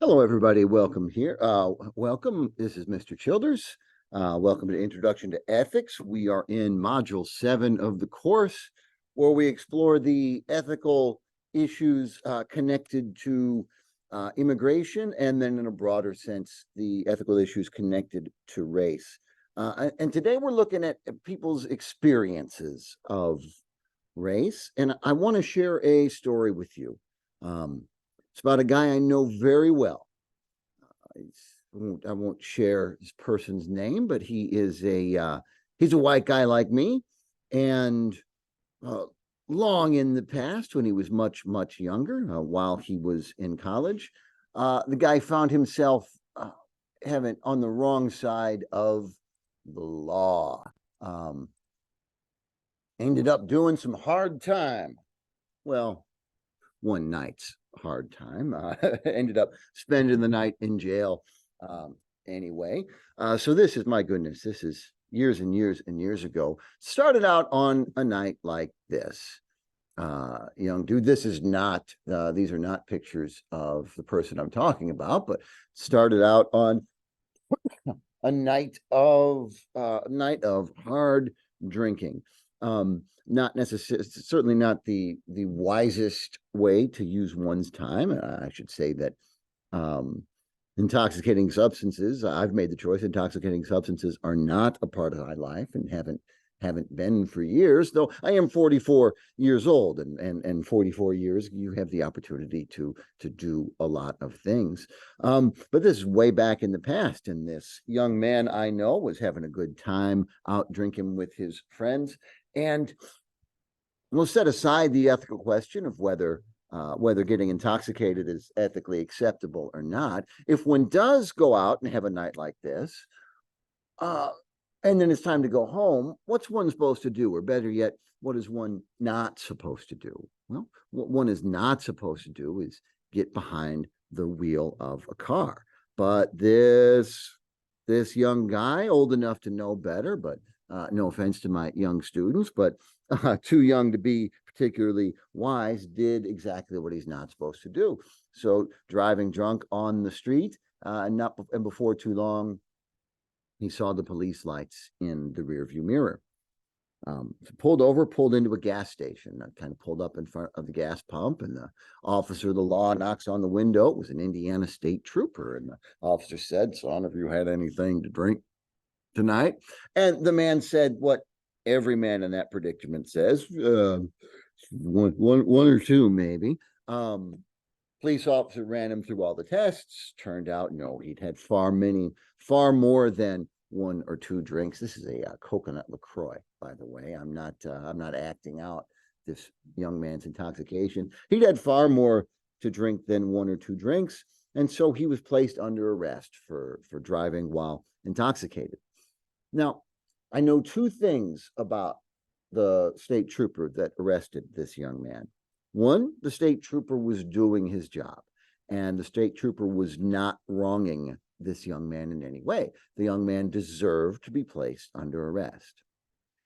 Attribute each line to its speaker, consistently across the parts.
Speaker 1: Hello, everybody. Welcome here. Welcome. This is Mr. Childers. Welcome to Introduction to Ethics. We are in Module 7 of the course, where we explore the ethical issues connected to immigration, and then in a broader sense, the ethical issues connected to race. And today we're looking at people's experiences of race, and I want to share a story with you. It's about a guy I know very well. I won't share this person's name, but he's a white guy like me, and uh, long in the past, when he was much younger, while he was in college, the guy found himself having on the wrong side of the law. Um, Ended up doing some hard time. Well, one night's hard time. Ended up spending the night in jail. Anyway, so this is, my goodness, this is years and years and years ago. Started out on a night like this. Young dude, this is not, these are not pictures of the person I'm talking about, but started out on a night of hard drinking. Not necessarily, certainly not the wisest way to use one's time. I should say that um, intoxicating substances. I've made the choice. Intoxicating substances are not a part of my life and haven't been for years, though I am 44 years old, and 44 years you have the opportunity to do a lot of things. But this is way back in the past, and this young man I know was having a good time out drinking with his friends. And we'll set aside the ethical question of whether getting intoxicated is ethically acceptable or not. If one does go out and have a night like this, uh, and then it's time to go home, what's one supposed to do? Or better yet, what is one not supposed to do? Well, what one is not supposed to do is get behind the wheel of a car. But this young guy, old enough to know better, but no offense to my young students, but too young to be particularly wise, did exactly what he's not supposed to do. So driving drunk on the street, and before too long, he saw the police lights in the rearview mirror. So pulled over, pulled into a gas station, kind of pulled up in front of the gas pump, and the officer of the law knocks on the window. It was an Indiana state trooper, and the officer said, "Son, have you had anything to drink tonight?" And the man said what every man in that predicament says, one or two, maybe. Police officer ran him through all the tests. Turned out, no, he'd had far more than one or two drinks. This is a coconut LaCroix, by the way. I'm not acting out this young man's intoxication. He'd had far more to drink than one or two drinks, and so he was placed under arrest for driving while intoxicated. Now, I know two things about the state trooper that arrested this young man. One, the state trooper was doing his job, and the state trooper was not wronging this young man in any way. The young man deserved to be placed under arrest.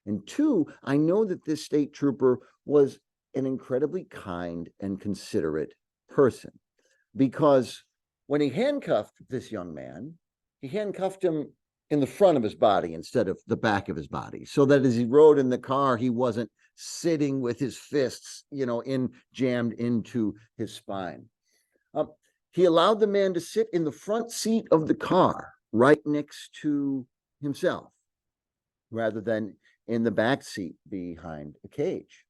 Speaker 1: And two, I know that this state trooper was an incredibly kind and considerate person, because when he handcuffed this young man, he handcuffed him in the front of his body instead of the back of his body, so that as he rode in the car, he wasn't sitting with his fists, jammed into his spine. Um, he allowed the man to sit in the front seat of the car, right next to himself, rather than in the back seat behind a cage.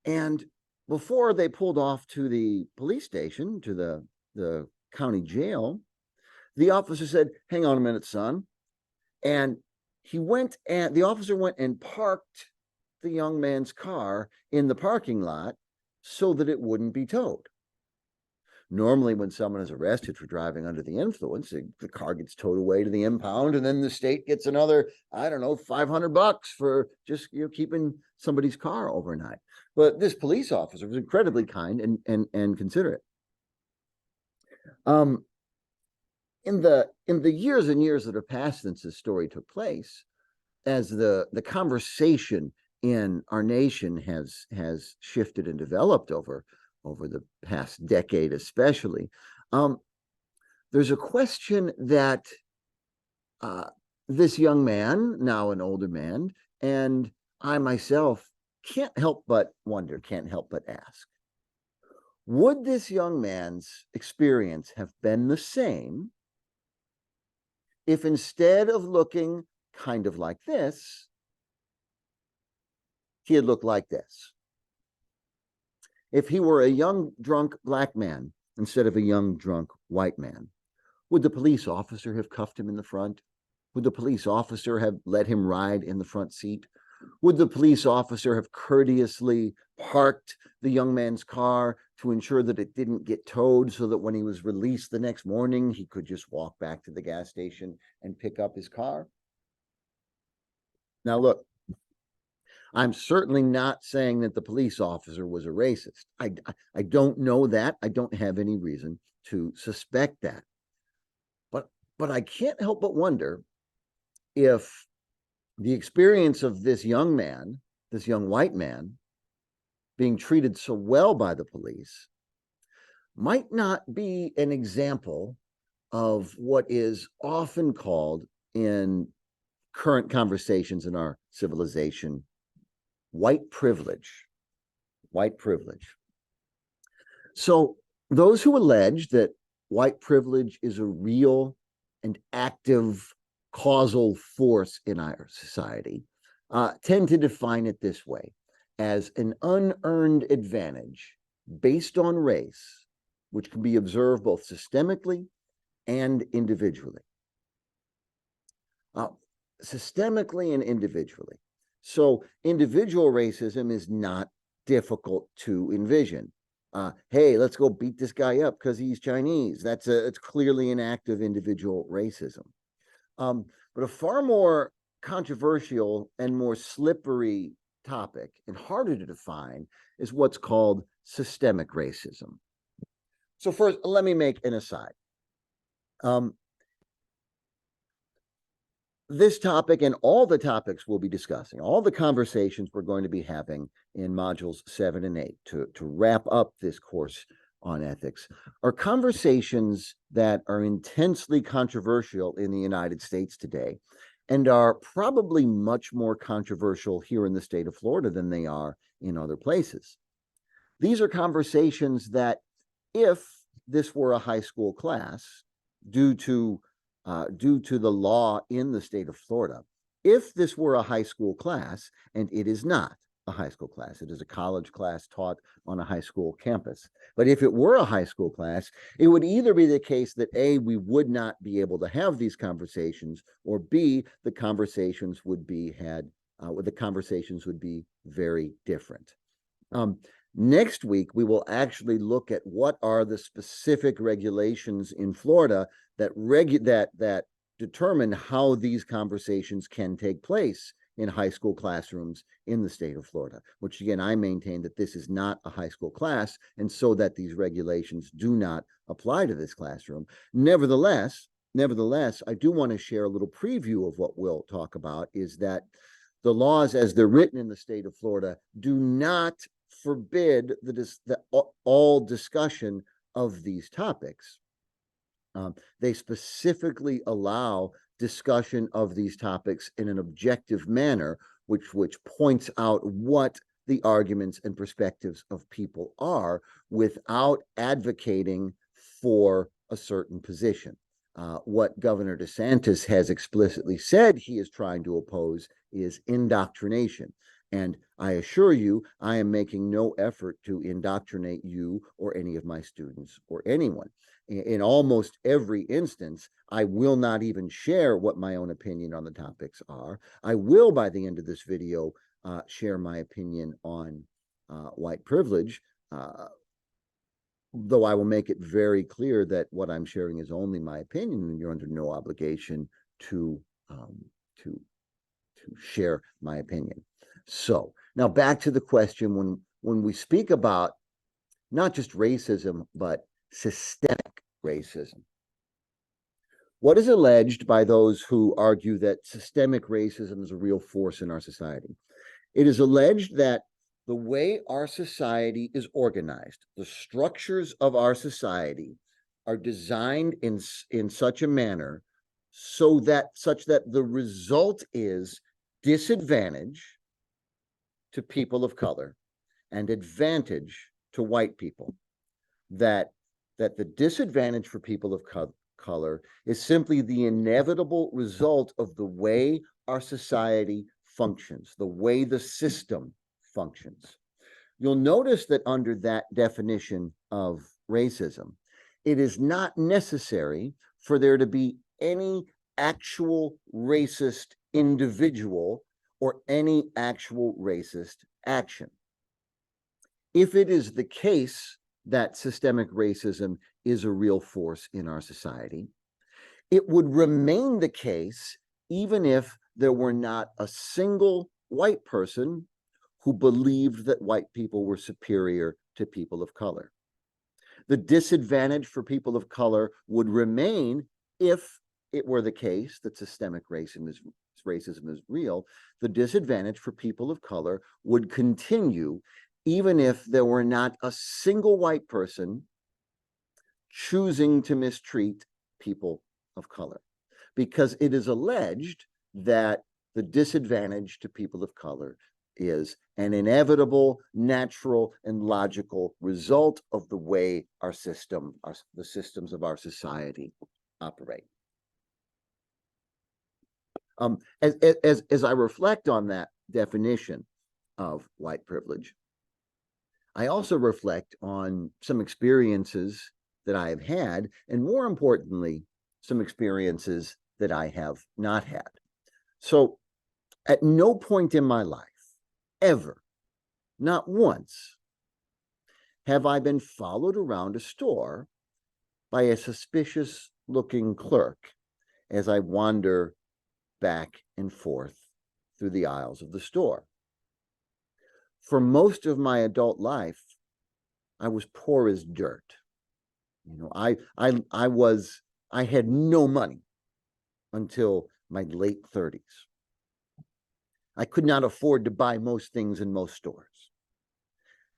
Speaker 1: And before they pulled off to the police station, to the county jail, the officer said, "Hang on a minute, son." And the officer went and parked the young man's car in the parking lot so that it wouldn't be towed. Normally, when someone is arrested for driving under the influence, the car gets towed away to the impound, and then the state gets another, I don't know, $500 for just keeping somebody's car overnight. But this police officer was incredibly kind and considerate. Um, in the years and years that have passed since this story took place, as the conversation in our nation has shifted and developed over the past decade, especially, there's a question that this young man, now an older man, and I myself can't help but wonder, can't help but ask, would this young man's experience have been the same if instead of looking kind of like this, he had looked like this? If he were a young drunk black man instead of a young drunk white man, would the police officer have cuffed him in the front? Would the police officer have let him ride in the front seat? Would the police officer have courteously parked the young man's car to ensure that it didn't get towed so that when he was released the next morning, he could just walk back to the gas station and pick up his car? Now, look, I'm certainly not saying that the police officer was a racist. I don't know that. I don't have any reason to suspect that. But I can't help but wonder if the experience of this young man, this young white man, being treated so well by the police might not be an example of what is often called in current conversations in our civilization, white privilege. White privilege. So those who allege that white privilege is a real and active causal force in our society tend to define it this way, as an unearned advantage based on race, which can be observed both systemically and individually. Systemically and individually. So individual racism is not difficult to envision. Hey, let's go beat this guy up because he's Chinese. It's clearly an act of individual racism. But a far more controversial and more slippery topic and harder to define is what's called systemic racism. So first, let me make an aside. This topic and all the topics we'll be discussing, all the conversations we're going to be having in modules 7 and 8 to wrap up this course on ethics are conversations that are intensely controversial in the United States today and are probably much more controversial here in the state of Florida than they are in other places. These are conversations that, if this were a high school class, due to the law in the state of Florida, if this were a high school class, and it is not a high school class, it is a college class taught on a high school campus. But if it were a high school class, it would either be the case that A, we would not be able to have these conversations, or B, the conversations would be very different. Next week, we will actually look at what are the specific regulations in Florida that determine how these conversations can take place in high school classrooms in the state of Florida, which again, I maintain that this is not a high school class, and so that these regulations do not apply to this classroom. Nevertheless, I do want to share a little preview of what we'll talk about, is that the laws as they're written in the state of Florida do not forbid all discussion of these topics. They specifically allow discussion of these topics in an objective manner, which points out what the arguments and perspectives of people are without advocating for a certain position. What Governor DeSantis has explicitly said he is trying to oppose is indoctrination. And I assure you, I am making no effort to indoctrinate you or any of my students or anyone. In almost every instance, I will not even share what my own opinion on the topics are. I will, by the end of this video, share my opinion on white privilege, though I will make it very clear that what I'm sharing is only my opinion, and you're under no obligation to share my opinion. So now back to the question, when we speak about not just racism, but systemic racism, what is alleged by those who argue that systemic racism is a real force in our society? It is alleged that the way our society is organized, the structures of our society, are designed in such a manner such that the result is disadvantage to people of color and advantage to white people. That the disadvantage for people of color is simply the inevitable result of the way our society functions, the way the system functions. You'll notice that under that definition of racism, it is not necessary for there to be any actual racist individual or any actual racist action. If it is the case that systemic racism is a real force in our society, it would remain the case even if there were not a single white person who believed that white people were superior to people of color. The disadvantage for people of color would remain if it were the case that systemic racism is real. The disadvantage for people of color would continue even if there were not a single white person choosing to mistreat people of color, because it is alleged that the disadvantage to people of color is an inevitable, natural, and logical result of the way the systems of our society operate. As I reflect on that definition of white privilege, I also reflect on some experiences that I have had, and more importantly, some experiences that I have not had. So at no point in my life, ever, not once, have I been followed around a store by a suspicious looking clerk as I wander back and forth through the aisles of the store. For most of my adult life, I was poor as dirt. You know, I had no money until my late 30s. I could not afford to buy most things in most stores.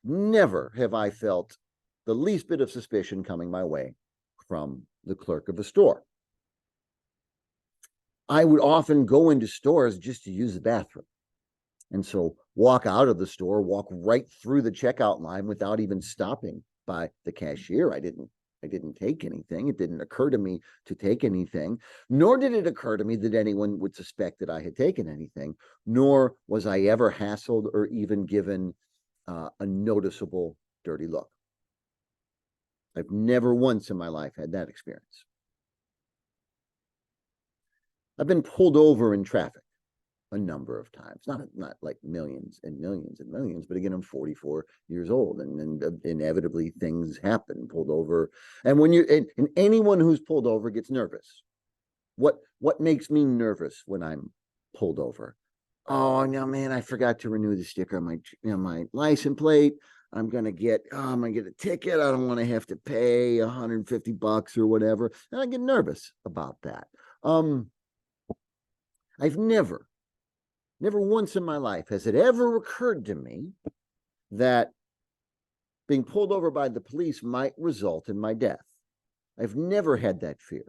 Speaker 1: Never have I felt the least bit of suspicion coming my way from the clerk of a store. I would often go into stores just to use the bathroom. And so walk out of the store, walk right through the checkout line without even stopping by the cashier. I didn't take anything. It didn't occur to me to take anything, nor did it occur to me that anyone would suspect that I had taken anything, nor was I ever hassled or even given a noticeable dirty look. I've never once in my life had that experience. I've been pulled over in traffic a number of times, not like millions and millions and millions, but again, I'm 44 years old, and inevitably things happen. Pulled over, and when and anyone who's pulled over gets nervous. What makes me nervous when I'm pulled over? Oh no, man, I forgot to renew the sticker on my license plate. I'm gonna get a ticket. I don't want to have to pay $150 or whatever, and I get nervous about that. I've never once in my life has it ever occurred to me that being pulled over by the police might result in my death. I've never had that fear.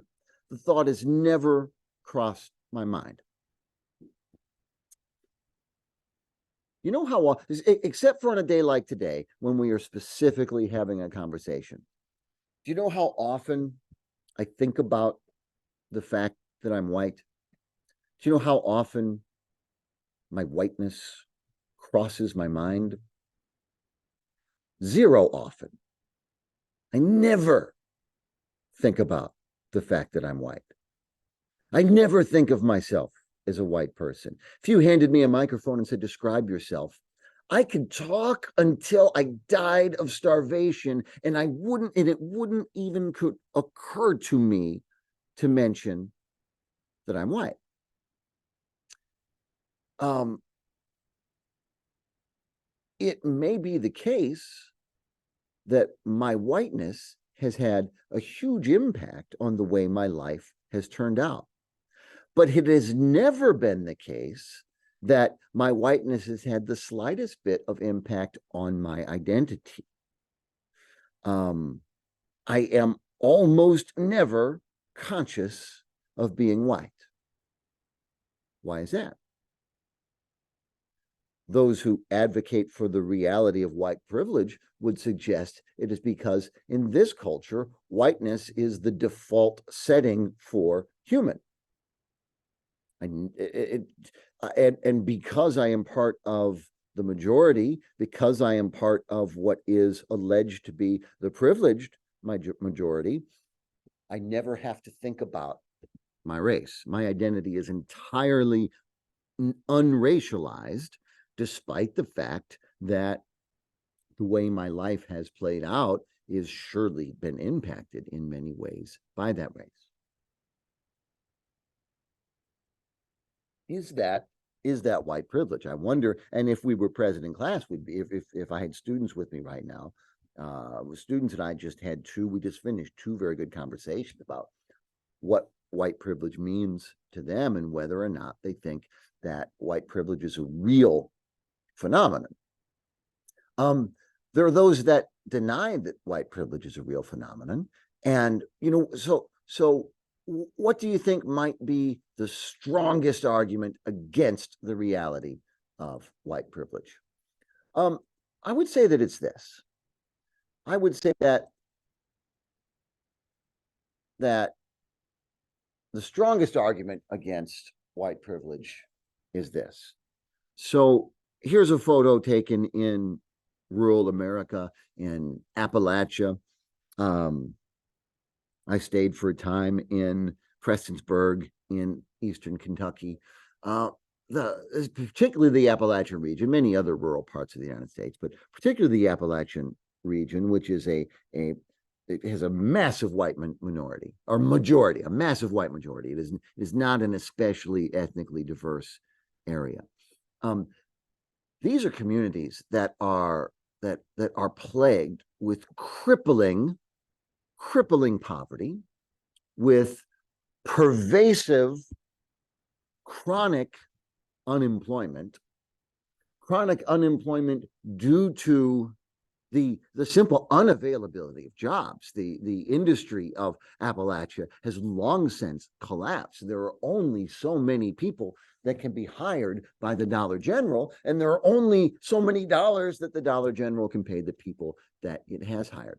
Speaker 1: The thought has never crossed my mind. You know how, except for on a day like today, when we are specifically having a conversation, do you know how often I think about the fact that I'm white? Do you know how often my whiteness crosses my mind? Zero often. I never think about the fact that I'm white. I never think of myself as a white person. If you handed me a microphone and said, describe yourself, I could talk until I died of starvation, and it wouldn't even occur to me to mention that I'm white. It may be the case that my whiteness has had a huge impact on the way my life has turned out. But it has never been the case that my whiteness has had the slightest bit of impact on my identity. I am almost never conscious of being white. Why is that? Those who advocate for the reality of white privilege would suggest it is because in this culture, whiteness is the default setting for human. And because I am part of the majority, because I am part of what is alleged to be the privileged majority, I never have to think about my race. My identity is entirely unracialized, despite the fact that the way my life has played out is surely been impacted in many ways by that race. Is that white privilege? I wonder. And if we were present in class, we'd be, if I had students with me right now, students and I just had we just finished two very good conversations about what white privilege means to them and whether or not they think that white privilege is a real phenomenon. There are those that deny that white privilege is a real phenomenon. And, so what do you think might be the strongest argument against the reality of white privilege? I would say that it's this. I would say that the strongest argument against white privilege is this. So here's a photo taken in rural America in Appalachia. I stayed for a time in Prestonsburg in eastern Kentucky. Particularly the Appalachian region, many other rural parts of the United States, but particularly the Appalachian region, which is it has a massive white minority or majority, a massive white majority. It is not an especially ethnically diverse area. These are communities that are plagued with crippling poverty, with pervasive chronic unemployment due to the simple unavailability of jobs. The industry of Appalachia has long since collapsed. There are only so many people that can be hired by the Dollar General, and there are only so many dollars that the Dollar General can pay the people that it has hired.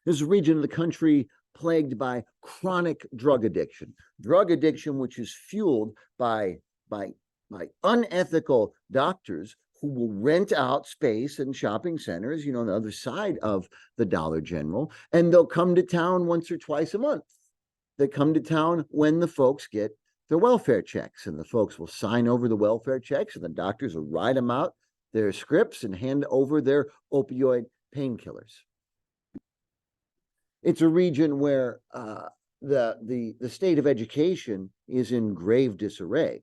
Speaker 1: This is a region of the country plagued by chronic drug addiction which is fueled by unethical doctors who will rent out space in shopping centers, on the other side of the Dollar General, and they'll come to town once or twice a month. They come to town when the folks get their welfare checks, and the folks will sign over the welfare checks, and the doctors will write them out their scripts and hand over their opioid painkillers. It's a region where the state of education is in grave disarray.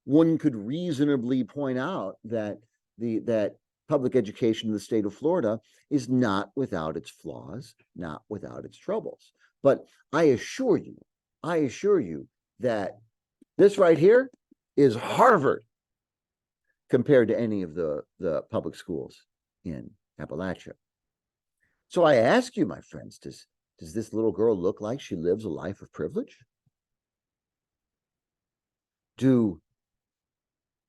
Speaker 1: One could reasonably point out that that public education in the state of Florida is not without its flaws, not without its troubles. But I assure you that this right here is Harvard compared to any of the public schools in Appalachia. So I ask you, my friends, does this little girl look like she lives a life of privilege?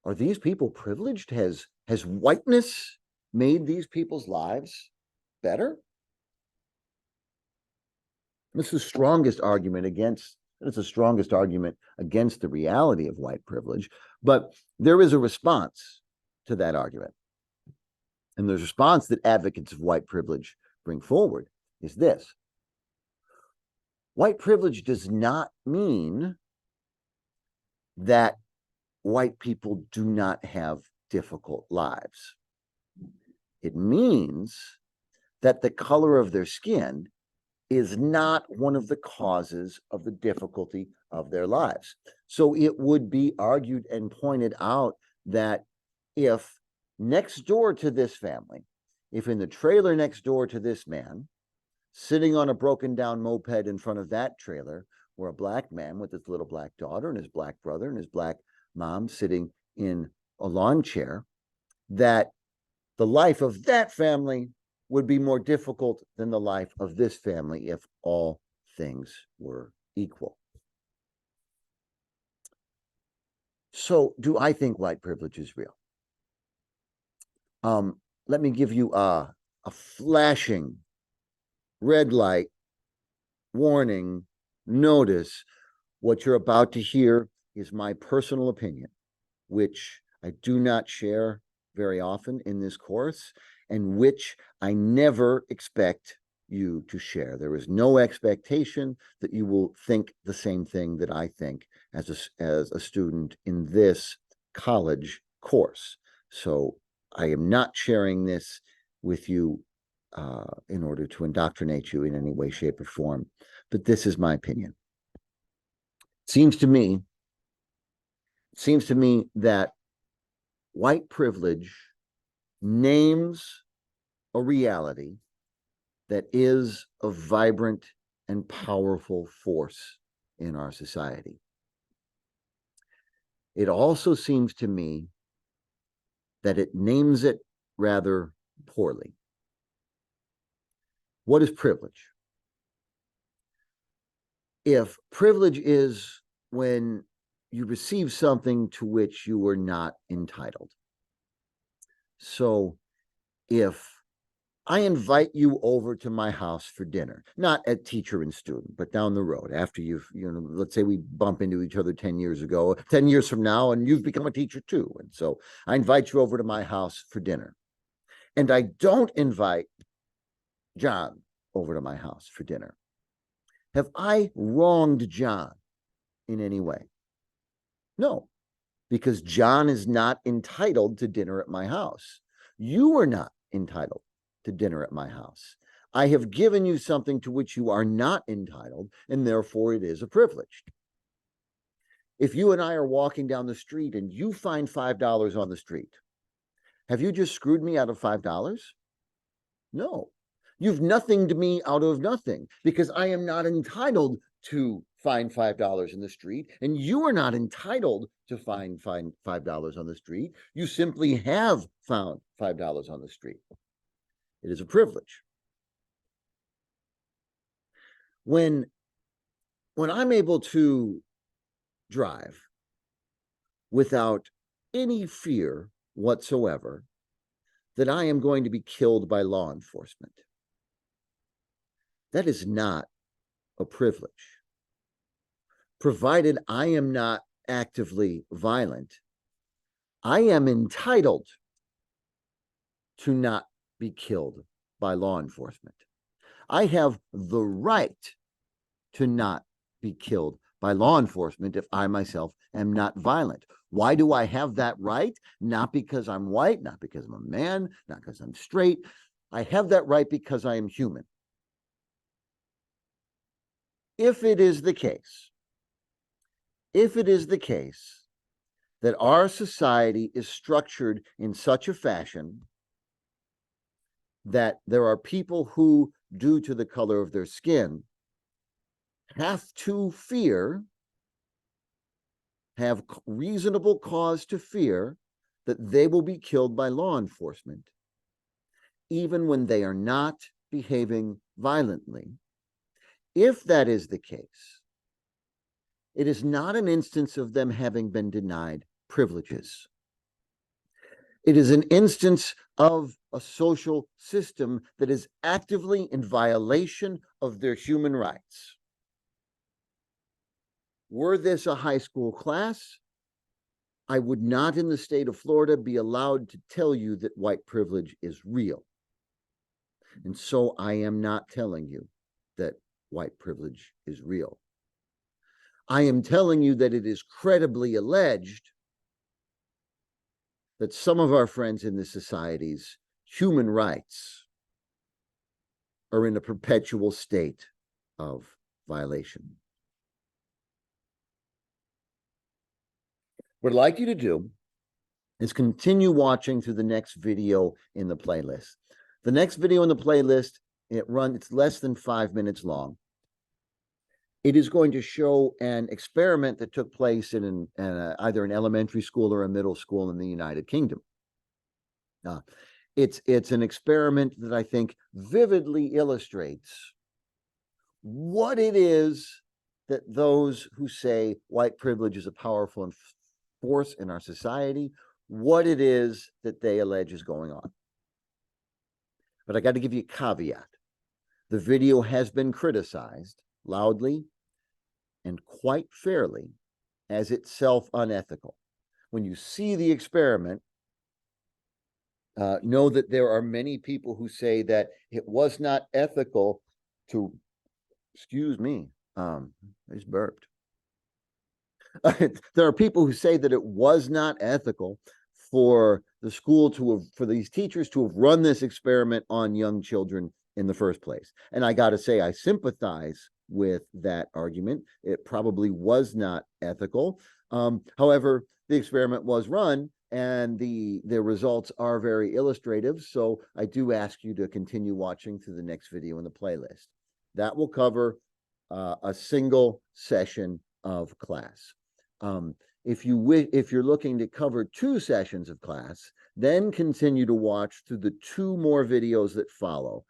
Speaker 1: Are these people privileged? Has whiteness made these people's lives better? It's the strongest argument against the reality of white privilege, but there is a response to that argument. And the response that advocates of white privilege bring forward is this. White privilege does not mean that white people do not have difficult lives. It means that the color of their skin is not one of the causes of the difficulty of their lives. So it would be argued and pointed out that if next door to this family, if in the trailer next door to this man, sitting on a broken down moped in front of that trailer, were a black man with his little black daughter and his black brother and his black mom sitting in a lawn chair, that the life of that family would be more difficult than the life of this family if all things were equal. So, do I think white privilege is real? Let me give you a flashing red light warning notice. What you're about to hear is my personal opinion, which I do not share very often in this course, and which I never expect you to share. There is no expectation that you will think the same thing that I think as a student in this college course. So I am not sharing this with you in order to indoctrinate you in any way, shape, or form. But this is my opinion. It seems to me that white privilege names a reality that is a vibrant and powerful force in our society. It also seems to me that it names it rather poorly. What is privilege? If privilege is when you receive something to which you were not entitled. So if I invite you over to my house for dinner, not at teacher and student, but down the road after let's say we bump into each other 10 years ago, 10 years from now, and you've become a teacher too. And so I invite you over to my house for dinner. And I don't invite John over to my house for dinner. Have I wronged John in any way? No, because John is not entitled to dinner at my house. You are not entitled to dinner at my house. I have given you something to which you are not entitled, and therefore it is a privilege. If you and I are walking down the street and you find $5 on the street, have you just screwed me out of $5? No. You've nothinged me out of nothing because I am not entitled to find $5 in the street, and you are not entitled to find $5 on the street. You simply have found $5 on the street. It is a privilege. When I'm able to drive without any fear whatsoever that I am going to be killed by law enforcement, that is not a privilege. Provided I am not actively violent, I am entitled to not be killed by law enforcement. I have the right to not be killed by law enforcement if I myself am not violent. Why do I have that right? Not because I'm white, not because I'm a man, not because I'm straight. I have that right because I am human. If it is the case that our society is structured in such a fashion that there are people who, due to the color of their skin, have reasonable cause to fear that they will be killed by law enforcement, even when they are not behaving violently. If that is the case, it is not an instance of them having been denied privileges. It is an instance of a social system that is actively in violation of their human rights. Were this a high school class, I would not in the state of Florida be allowed to tell you that white privilege is real. And so I am not telling you that white privilege is real. I am telling you that it is credibly alleged that some of our friends in this society's human rights are in a perpetual state of violation. What I'd like you to do is continue watching through the next video in the playlist. The next video in the playlist, it's less than 5 minutes long. It is going to show an experiment that took place in either an elementary school or a middle school in the United Kingdom. It's an experiment that I think vividly illustrates what it is that those who say white privilege is a powerful force in our society, what it is that they allege is going on. But I got to give you a caveat. The video has been criticized loudly and quite fairly as itself unethical. When you see the experiment, know that there are many people who say that it was not ethical to, excuse me, I just burped. There are people who say that it was not ethical for the school to have, for these teachers to have run this experiment on young children in the first place. And I got to say, I sympathize with that argument. It probably was not ethical. However, the experiment was run and the results are very illustrative. So I do ask you to continue watching through the next video in the playlist. That will cover a single session of class. If you're looking to cover 2 sessions of class, then continue to watch through the 2 more videos that follow.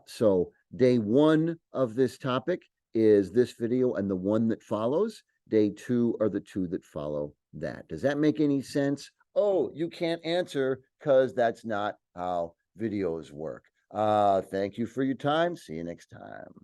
Speaker 1: So day 1 of this topic is this video and the one that follows. Day 2 are the 2 that follow that. Does that make any sense? Oh, you can't answer because that's not how videos work. Thank you for your time. See you next time.